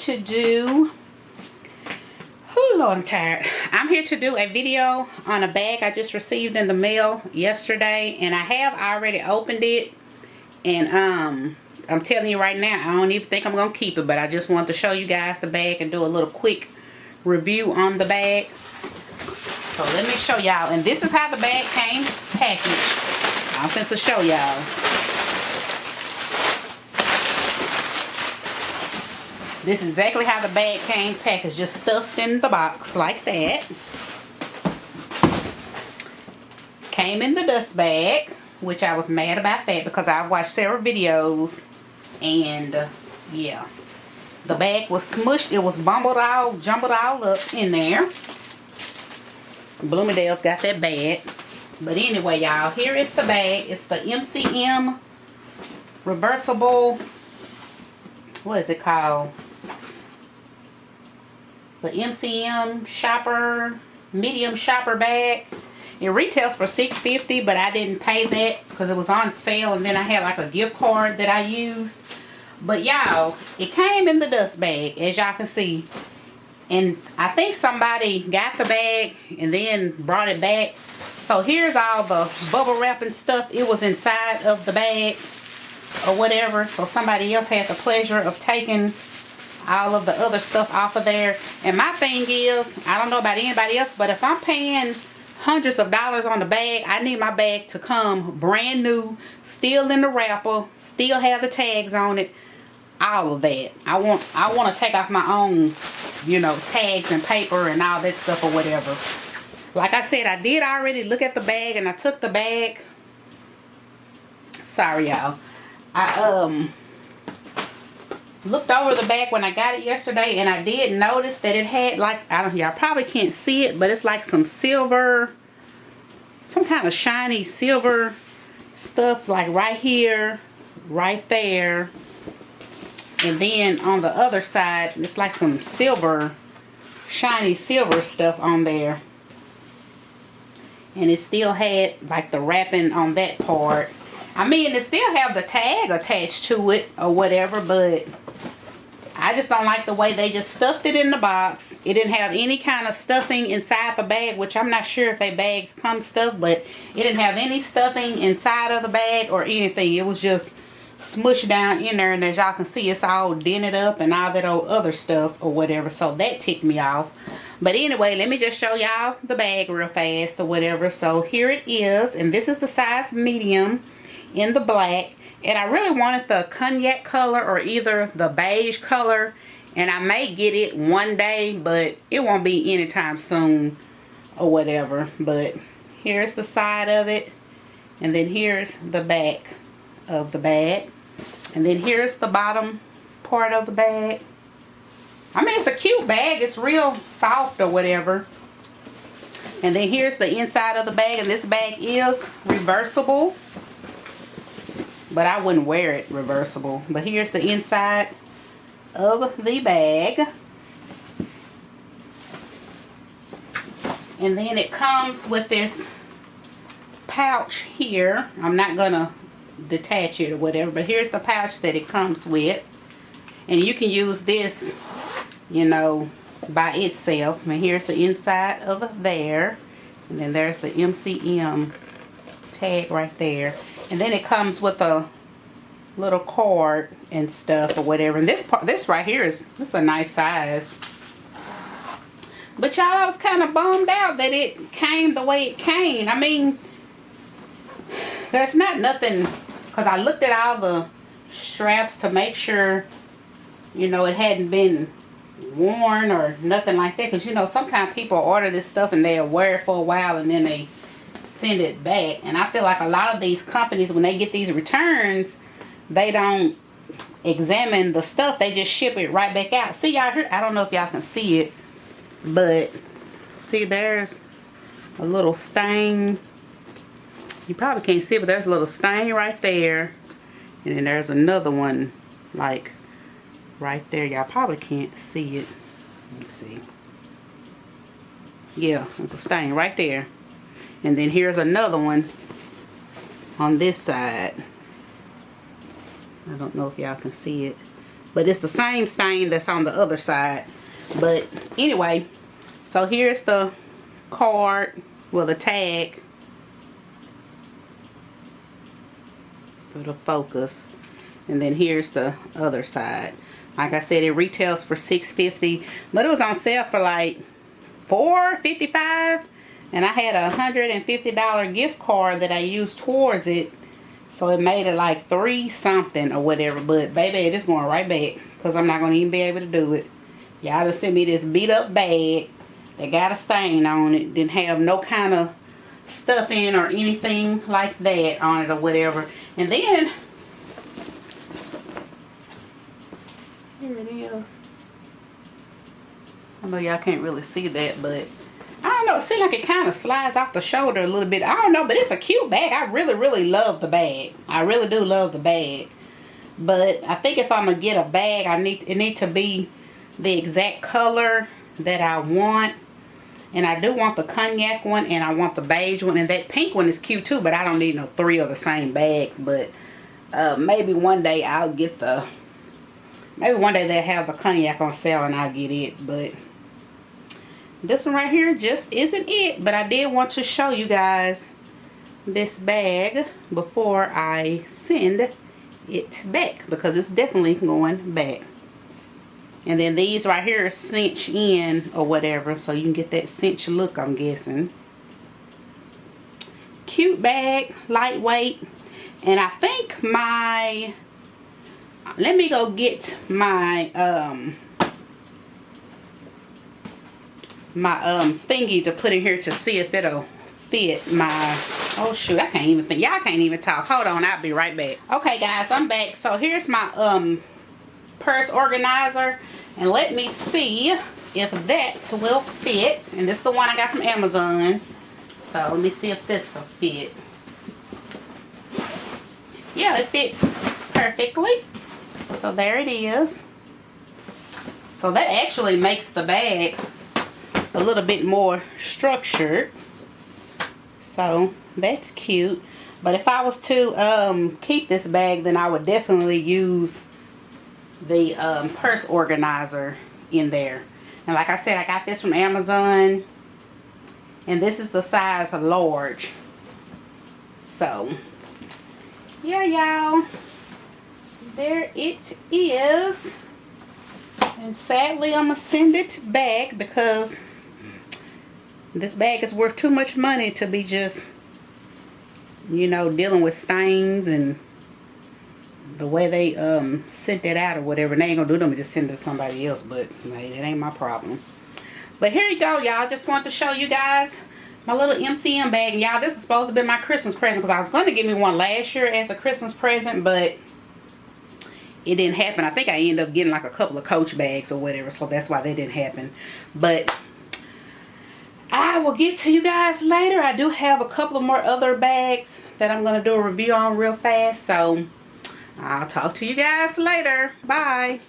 to do, oh Lord, I'm tired. I'm here to do a video on a bag I just received in the mail yesterday, and I have already opened it, and I'm telling you right now, I don't even think I'm gonna keep it, but I just want to show you guys the bag and do a little quick review on the bag. So let me show y'all, and this is how the bag came packaged. I'm finna show y'all. This is exactly how the bag came packaged, just stuffed in the box like that. Came in the dust bag, which I was mad about that because I've watched several videos, and yeah, the bag was smushed. It was jumbled all up in there. Bloomingdale's got that bad. But anyway, y'all, here is the bag. It's the MCM reversible, what is it called? The MCM shopper, medium shopper bag. It retails for $6.50, but I didn't pay that because it was on sale, and then I had like a gift card that I used. But y'all, it came in the dust bag, as y'all can see. And I think somebody got the bag and then brought it back. So here's all the bubble wrap and stuff. It was inside of the bag or whatever. So somebody else had the pleasure of taking all of the other stuff off of there. And my thing is, I don't know about anybody else, but if I'm paying hundreds of dollars on the bag, I need my bag to come brand new, still in the wrapper, still have the tags on it, all of that. I want to take off my own, you know, tags and paper and all that stuff or whatever. Like I said, I did already look at the bag, and I took the bag. Sorry, y'all. I looked over the bag when I got it yesterday, and I did notice that it had like, y'all probably can't see it, but it's like some silver, some kind of shiny silver stuff, like right here, right there, and then on the other side it's like some silver, shiny silver stuff on there, and it still had like the wrapping on that part. I mean, it still have the tag attached to it or whatever, but I just don't like the way they just stuffed it in the box. It didn't have any kind of stuffing inside the bag, which I'm not sure if they bags come stuffed, but it didn't have any stuffing inside of the bag or anything. It was just smushed down in there, and as y'all can see, it's all dented up and all that old other stuff or whatever. So that ticked me off. But anyway, let me just show y'all the bag real fast or whatever. So here it is, and this is the size medium in the black. And I really wanted the cognac color or either the beige color, and I may get it one day, but it won't be anytime soon or whatever. But here's the side of it, and then here's the back of the bag, and then here's the bottom part of the bag. I mean, it's a cute bag. It's real soft or whatever. And then here's the inside of the bag, and this bag is reversible, but I wouldn't wear it reversible. But here's the inside of the bag, and then it comes with this pouch here. I'm not gonna detach it or whatever, but here's the pouch that it comes with, and you can use this, you know, by itself. And here's the inside of there, and then there's the MCM tag right there. And then it comes with a little card and stuff or whatever. And this right here is a nice size. But y'all, I was kind of bummed out that it came the way it came. I mean, there's nothing, because I looked at all the straps to make sure, you know, it hadn't been worn or nothing like that. Because, you know, sometimes people order this stuff and they'll wear it for a while and then they send it back. And I feel like a lot of these companies, when they get these returns, they don't examine the stuff. They just ship it right back out. See y'all here? I don't know if y'all can see it, but see, there's a little stain. You probably can't see it, but there's a little stain right there, and then there's another one like right there. Y'all probably can't see it. Let's see. Yeah, there's a stain right there. And then here's another one on this side. I don't know if y'all can see it, but it's the same stain that's on the other side. But anyway, so here's the card, well, the tag for the focus, and then here's the other side. Like I said, it retails for $6.50, but it was on sale for like $4.55, and I had a $150 gift card that I used towards it, so it made it like $3 something or whatever. But baby, it's going right back because I'm not gonna even be able to do it. Y'all just sent me this beat up bag that got a stain on it, didn't have no kind of stuff in or anything like that on it or whatever. And then here it is. I know y'all can't really see that, but I don't know, it seems like it kind of slides off the shoulder a little bit. I don't know, but it's a cute bag. I really love the bag. I really do love the bag. But I think if I'm gonna get a bag, it need to be the exact color that I want. And I do want the cognac one, and I want the beige one, and that pink one is cute too, but I don't need no 3 of the same bags. But maybe one day I'll get maybe one day they'll have the cognac on sale and I'll get it. But this one right here just isn't it. But I did want to show you guys this bag before I send it back, because it's definitely going back. And then these right here cinch in or whatever, so you can get that cinch look, I'm guessing. Cute bag, lightweight. And I think let me go get my thingy to put in here to see if it'll fit my, oh shoot, I can't even think. Y'all can't even talk. Hold on, I'll be right back. Okay guys, I'm back. So here's my purse organizer, and let me see if that will fit. And this is the one I got from Amazon, so let me see if this will fit. Yeah, it fits perfectly. So there it is. So that actually makes the bag a little bit more structured, so that's cute. But if I was to keep this bag, then I would definitely use the purse organizer in there. And like I said, I got this from Amazon, and this is the size large. So yeah, y'all, there it is. And sadly I'm gonna send it back because this bag is worth too much money to be just, you know, dealing with stains and the way they sent it out or whatever. And they ain't gonna do them and just send it to somebody else, but hey, that ain't my problem. But here you go, y'all. Just wanted to show you guys my little MCM bag. And y'all, this is supposed to be my Christmas present, because I was going to give me one last year as a Christmas present, but it didn't happen. I think I ended up getting like a couple of Coach bags or whatever, so that's why that didn't happen. But I will get to you guys later. I do have a couple of more other bags that I'm going to do a review on real fast, so I'll talk to you guys later. Bye.